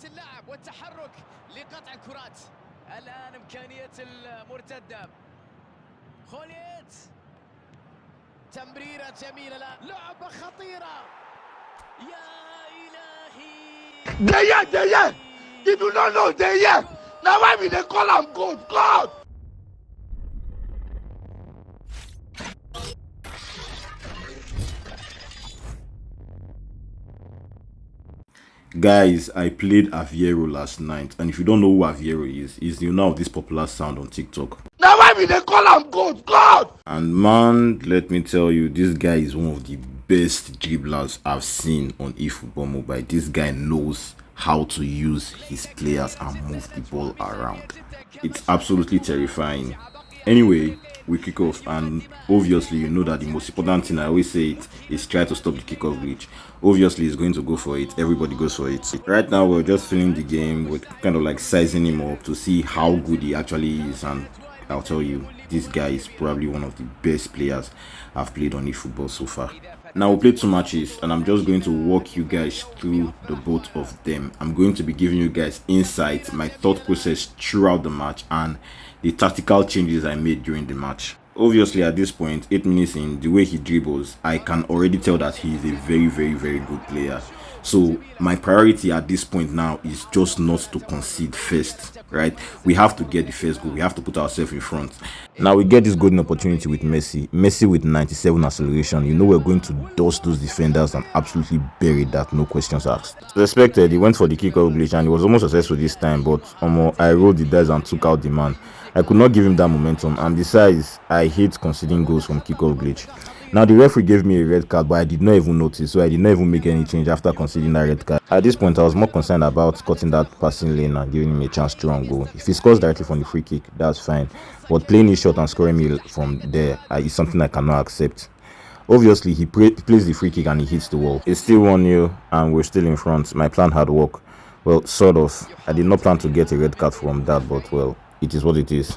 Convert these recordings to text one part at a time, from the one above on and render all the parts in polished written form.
اللعب والتحرك لقطع الكرات. الآن إمكانية المرتدة. خوليت تمريرة جميلة، لعبة خطيرة يا إلهي. They you do not know they now why we they call am God. Guys, I played Aveir0 last night, and if you don't know who Aveir0 is, he's the owner of this popular sound on TikTok. Now why we they call am God? And man, let me tell you, this guy is one of the best dribblers I've seen on eFootball Mobile. This guy knows how to use his players and move the ball around. It's absolutely terrifying. Anyway, we kick off, and obviously you know that the most important thing, I always say it, is try to stop the kickoff glitch. Obviously he's going to go for it. Everybody goes for it. Right now we're just filling the game. We're kind of like sizing him up to see how good he actually is, and I'll tell you, this guy is probably one of the best players I've played on eFootball so far. Now we played 2 matches, and I'm just going to walk you guys through the both of them. I'm going to be giving you guys insights, my thought process throughout the match, and the tactical changes I made during the match. Obviously at this point, 8 minutes in, the way he dribbles, I can already tell that he is a very good player. So my priority at this point now is just not to concede first, right? We have to get the first goal. We have to put ourselves in front. Now we get this golden opportunity with Messi with 97 acceleration. You know we're going to dust those defenders and absolutely bury that, no questions asked. As expected, he went for the kickoff glitch and he was almost successful this time, but I rolled the dice and took out the man. I could not give him that momentum, and besides, I hate conceding goals from kickoff glitch. Now the referee gave me a red card, but I did not even notice, so I did not even make any change after conceding that red card. At this point, I was more concerned about cutting that passing lane and giving him a chance to run goal. If he scores directly from the free kick, that's fine, but playing his shot and scoring me from there is something I cannot accept. Obviously, he plays the free kick and he hits the wall. It's still 1-0 and we're still in front. My plan had worked. Well, sort of. I did not plan to get a red card from that, but well, it is what it is.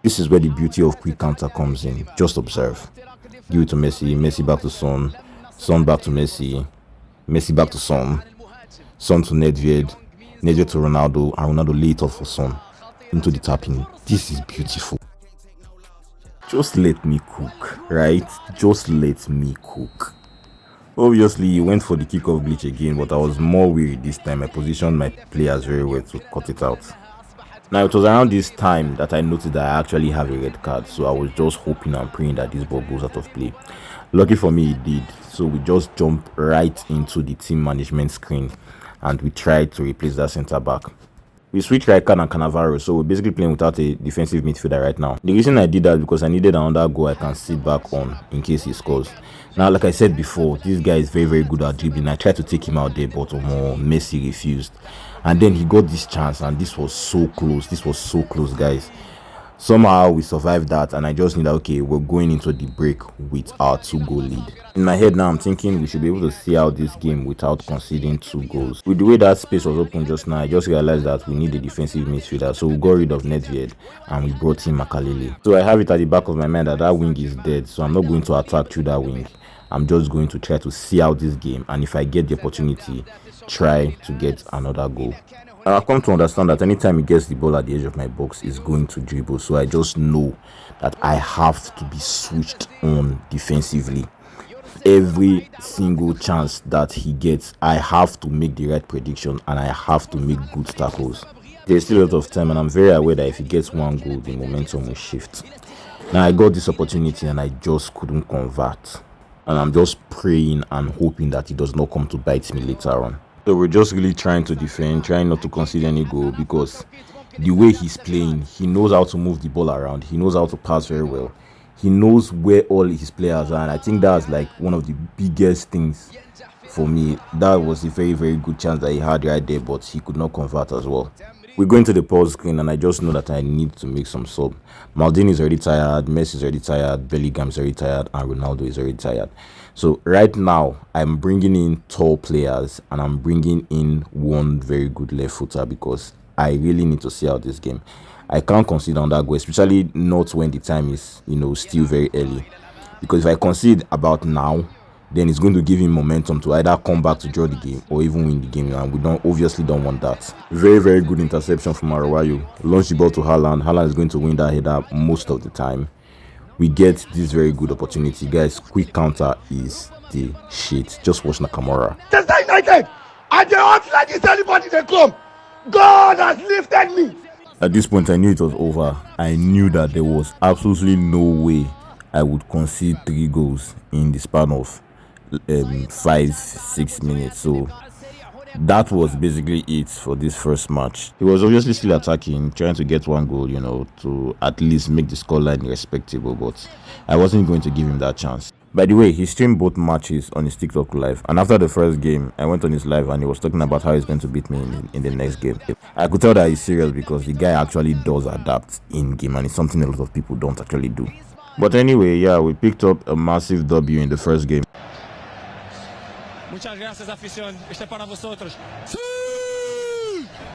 This is where the beauty of quick counter comes in. Just observe. Give it to Messi, Messi back to Son, Son back to Messi, Messi back to Son, Son to Nedved, Nedved to Ronaldo, and Ronaldo lay it off for Son into the tapping. This is beautiful. Just let me cook, right? Just let me cook. Obviously, he went for the kickoff glitch again, but I was more weary this time. I positioned my players very well to cut it out. Now, it was around this time that I noticed that I actually have a red card, so I was just hoping and praying that this ball goes out of play. Lucky for me, it did, so we just jumped right into the team management screen and we tried to replace that centre back. We switched Rijkaard and Cannavaro, so we're basically playing without a defensive midfielder right now. The reason I did that is because I needed another goal I can sit back on in case he scores. Now, like I said before, this guy is very good at dribbling. I tried to take him out there, but Messi refused. And then he got this chance, and this was so close. This was so close, guys. Somehow we survived that, and I just knew that, okay, we're going into the break with our 2-goal lead. In my head now, I'm thinking we should be able to see out this game without conceding 2 goals. With the way that space was open just now, I just realized that we need a defensive midfielder, so we got rid of Nedved and we brought in Makalele. So I have it at the back of my mind that that wing is dead, so I'm not going to attack through that wing. I'm just going to try to see out this game, and if I get the opportunity, try to get another goal. And I've come to understand that anytime he gets the ball at the edge of my box, he's going to dribble. So I just know that I have to be switched on defensively. Every single chance that he gets, I have to make the right prediction and I have to make good tackles. There's still a lot of time, and I'm very aware that if he gets 1 goal, the momentum will shift. Now I got this opportunity and I just couldn't convert. And I'm just praying and hoping that it does not come to bite me later on. So we're just really trying to defend, trying not to concede any goal, because the way he's playing, he knows how to move the ball around. He knows how to pass very well. He knows where all his players are, and I think that's like one of the biggest things for me. That was a very good chance that he had right there, but he could not convert as well. We go into the pause screen, and I just know that I need to make some sub. Maldini is already tired, Messi is already tired, Bellingham is already tired, and Ronaldo is already tired. So right now, I'm bringing in tall players, and I'm bringing in one very good left footer because I really need to see out this game. I can't concede on that goal, especially not when the time is, still very early. Because if I concede about now, then it's going to give him momentum to either come back to draw the game or even win the game, and we obviously don't want that. Very, very good interception from Arawayo. Launch the ball to Haaland. Haaland is going to win that header most of the time. We get this very good opportunity, guys. Quick counter is the shit. Just watch Nakamura. Manchester United, and they act like it's anybody they come. God has lifted me. At this point, I knew it was over. I knew that there was absolutely no way I would concede 3 goals in the span of 5-6 minutes. So that was basically it for this first match. He was obviously still attacking, trying to get 1 goal, to at least make the scoreline respectable, but I wasn't going to give him that chance. By the way, he streamed both matches on his TikTok live, and after the first game, I went on his live and he was talking about how he's going to beat me in the next game. I could tell that he's serious because the guy actually does adapt in game, and it's something a lot of people don't actually do. But anyway, yeah, we picked up a massive W in the first game.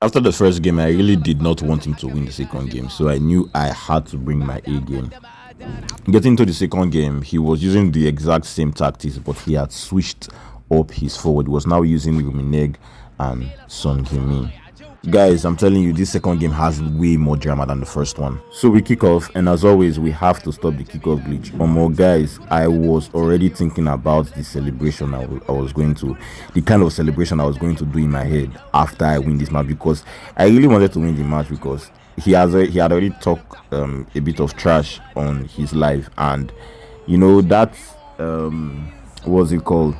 After the first game, I really did not want him to win the second game, so I knew I had to bring my A game. Getting to the second game, he was using the exact same tactics, but he had switched up his forward. He was now using Geminelfifa and Son Heung-min. Guys, I'm telling you, this second game has way more drama than the first one. So we kick off, and as always, we have to stop the kickoff glitch. Guys, I was already thinking about the celebration I was going to, the kind of celebration I was going to do in my head after I win this match, because I really wanted to win the match because he had already talked a bit of trash on his live, and that what's it called?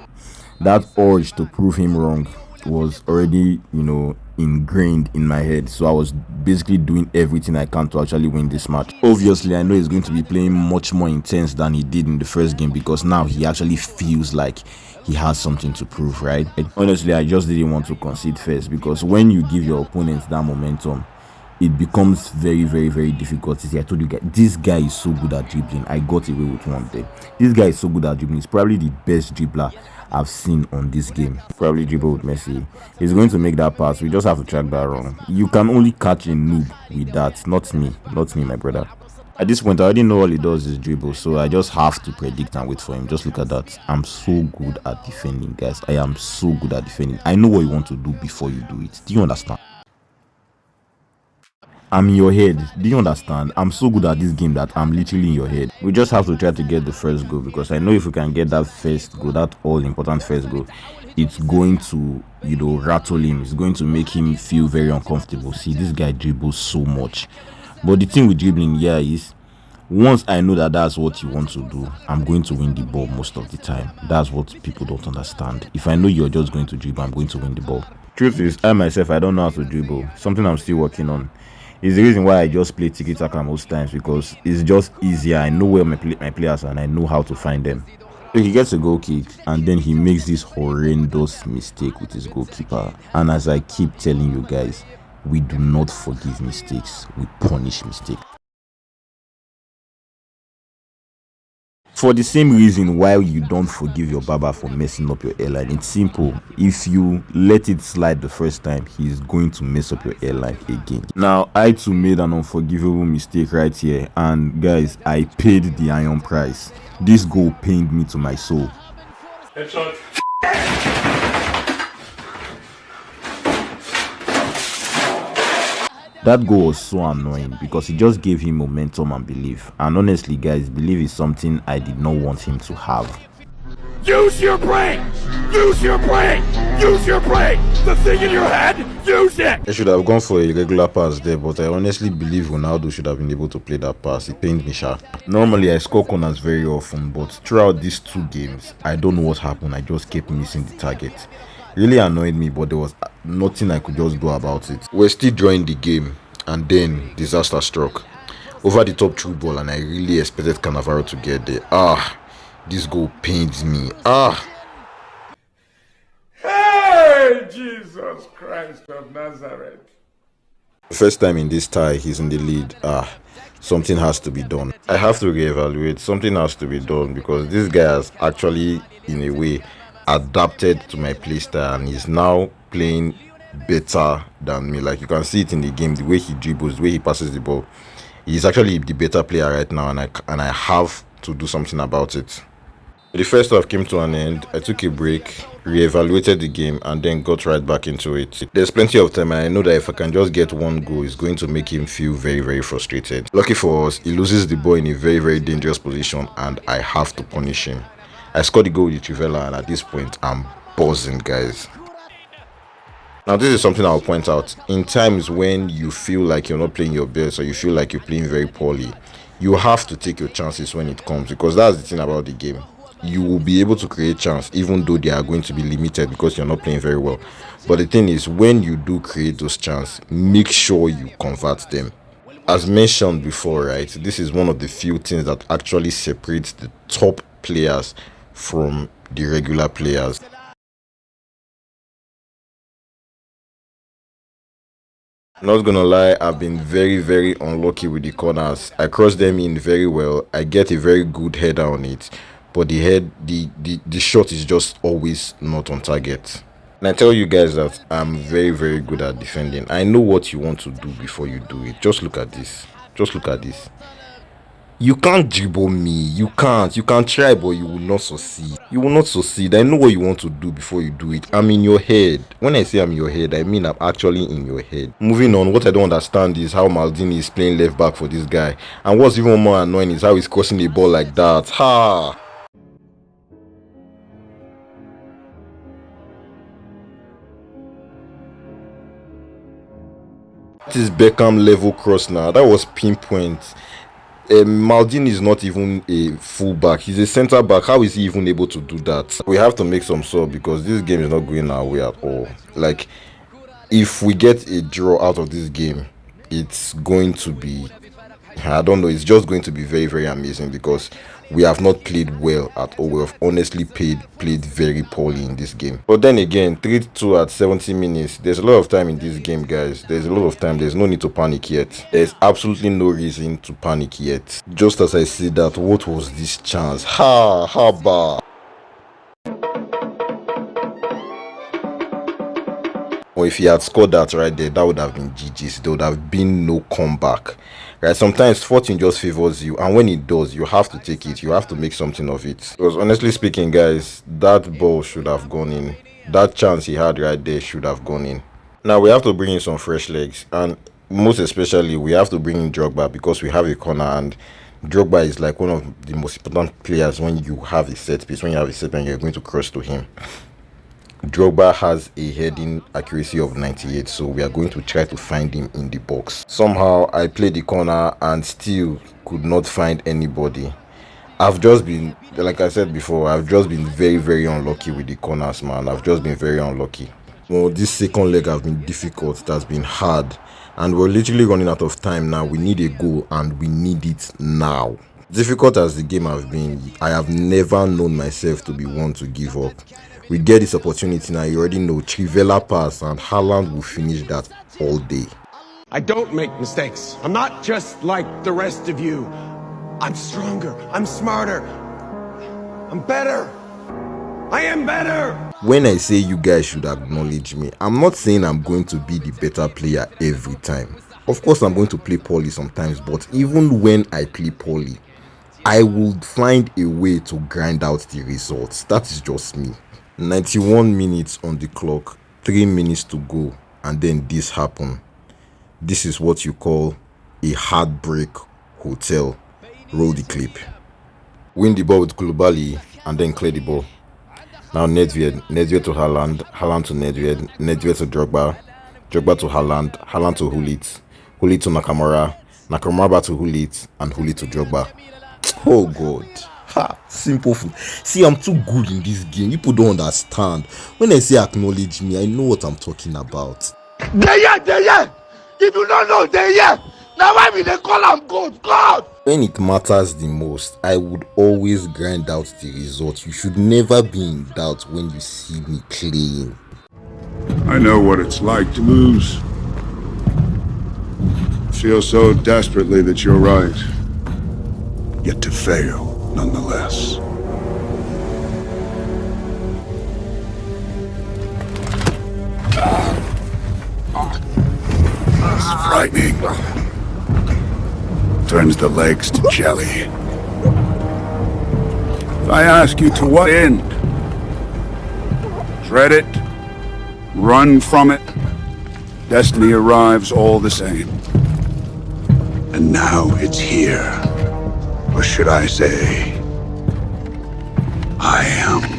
That urge to prove him wrong was already ingrained in my head, so I was basically doing everything I can to actually win this match. Obviously, I know he's going to be playing much more intense than he did in the first game, because now he actually feels like he has something to prove, right? Honestly, I just didn't want to concede first, because when you give your opponents that momentum, it becomes very, very, very difficult. See, I told you guys, this guy is so good at dribbling. I got away with one there. This guy is so good at dribbling. He's probably the best dribbler I've seen on this game. Probably dribble with Messi. He's going to make that pass. We just have to track that wrong. You can only catch a noob with that. Not me, my brother. At this point, I already know all he does is dribble, so I just have to predict and wait for him. Just look at that. I'm so good at defending, guys. I am so good at defending. I know what you want to do before you do it. Do you understand? I'm in your head. Do you understand? I'm so good at this game that I'm literally in your head. We just have to try to get the first goal, because I know if we can get that first goal, that all-important first goal, it's going to, rattle him. It's going to make him feel very uncomfortable. See, this guy dribbles so much. But the thing with dribbling, yeah, is once I know that that's what you want to do, I'm going to win the ball most of the time. That's what people don't understand. If I know you're just going to dribble, I'm going to win the ball. Truth is, I myself, I don't know how to dribble. Something I'm still working on. It's the reason why I just play tiki-taka most times, because it's just easier. I know where my players are and I know how to find them. So he gets a goal kick and then he makes this horrendous mistake with his goalkeeper. And as I keep telling you guys, we do not forgive mistakes, we punish mistakes. For the same reason why you don't forgive your barber for messing up your airline, it's simple. If you let it slide the first time, he's going to mess up your airline again. Now, I too made an unforgivable mistake right here, and guys, I paid the iron price. This goal pained me to my soul. Headshot. That goal was so annoying because it just gave him momentum and belief. And honestly, guys, belief is something I did not want him to have. Use your brain! Use your brain! Use your brain! The thing in your head, use it! I should have gone for a regular pass there, but I honestly believe Ronaldo should have been able to play that pass. It pained me sharp. Normally, I score corners very often, but throughout these 2 games, I don't know what happened. I just kept missing the target. Really annoyed me, but there was nothing I could just do about it. We're still drawing the game, and then disaster struck. Over the top through ball, and I really expected Cannavaro to get there. This goal pains me. Hey, Jesus Christ of Nazareth. First time in this tie, he's in the lead. Something has to be done. I have to reevaluate. Something has to be done, because this guy has actually, in a way, adapted to my playstyle, and he's now playing better than me. Like, you can see it in the game, the way he dribbles, the way he passes the ball. He's actually the better player right now, and I have to do something about it. The first half came to an end. I took a break, re-evaluated the game, and then got right back into it. There's plenty of time, and I know that if I can just get one goal, it's going to make him feel very, very frustrated. Lucky for us, he loses the ball in a very, very dangerous position, and I have to punish him. I scored the goal with Trivela, and at this point, I'm buzzing, guys. Now, this is something I'll point out. In times when you feel like you're not playing your best, or you feel like you're playing very poorly, you have to take your chances when it comes, because that's the thing about the game. You will be able to create chance even though they are going to be limited because you're not playing very well. But the thing is, when you do create those chances, make sure you convert them. As mentioned before, right, this is one of the few things that actually separates the top players from the regular players. Not gonna lie, I've been very, very unlucky with the corners. I cross them in very well. I get a very good header on it, but the shot is just always not on target. And I tell you guys that I'm very, very good at defending. I know what you want to do before you do it. Just look at this. Just look at this. You can't dribble me. You can't. You can try, but you will not succeed. You will not succeed. I know what you want to do before you do it. I'm in your head. When I say I'm in your head, I mean I'm actually in your head. Moving on, what I don't understand is how Maldini is playing left back for this guy. And what's even more annoying is how he's crossing the ball like that. Ha! That is Beckham level cross now. That was pinpoint. Maldini is not even a fullback. He's a centre back. How is he even able to do that? We have to make some sort because this game is not going our way at all. Like, if we get a draw out of this game, it's going to be, I don't know, it's just going to be very, very amazing because we have not played well at all. We have honestly played very poorly in this game. But then again, 3-2 at 70 minutes. There's a lot of time in this game, guys. There's a lot of time. There's no need to panic yet. There's absolutely no reason to panic yet. Just as I said that, what was this chance? Ba. Or if he had scored that right there, that would have been GG's. There would have been no comeback. Right? Sometimes fortune just favors you, and when it does, you have to take it. You have to make something of it. Because honestly speaking, guys, that ball should have gone in. That chance he had right there should have gone in. Now we have to bring in some fresh legs, and most especially we have to bring in Drogba because we have a corner, and Drogba is like one of the most important players when you have a set piece. When you have a set piece and you're going to cross to him. Drogba has a heading accuracy of 98, so we are going to try to find him in the box. Somehow I played the corner and still could not find anybody. I've just been, like I said before, I've just been very, very unlucky with the corners, man. I've just been very unlucky. Well, this second leg has been difficult. It has been hard, and we're literally running out of time now. We need a goal and we need it now. Difficult as the game has been, I have never known myself to be one to give up. We get this opportunity now, you already know, Trivela pass and Haaland will finish that all day. I don't make mistakes. I'm not just like the rest of you. I'm stronger. I'm smarter. I'm better. I am better. When I say you guys should acknowledge me, I'm not saying I'm going to be the better player every time. Of course, I'm going to play poorly sometimes, but even when I play poorly, I will find a way to grind out the results. That is just me. 91 minutes on the clock, 3 minutes to go, and then this happened. This is what you call a heartbreak hotel. Roll the clip. Win the ball with Koulibaly and then clear the ball. Now Nedved to Haaland, Haaland to Nedved, Nedved to Drogba, Drogba to Haaland, Haaland to Hulit, Hulit to Nakamura, Nakamura to Hulit, and Hulit to Drogba. Oh God. Ha, simple food. See, I'm too good in this game. People don't understand. When I say acknowledge me, I know what I'm talking about. They if you don't know, they now why we they call them God? When it matters the most, I would always grind out the result. You should never be in doubt when you see me playing. I know what it's like to lose. Feel so desperately that you're right. Yet to fail. Nonetheless. It's frightening. Turns the legs to jelly. I ask you, to what end? Dread it? Run from it? Destiny arrives all the same. And now it's here. Or should I say, I am.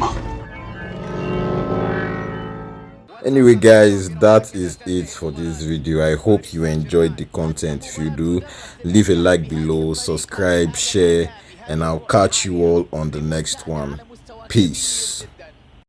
Anyway guys, that is it for this video. I hope you enjoyed the content. If you do, leave a like below, subscribe, share, and I'll catch you all on the next one. Peace.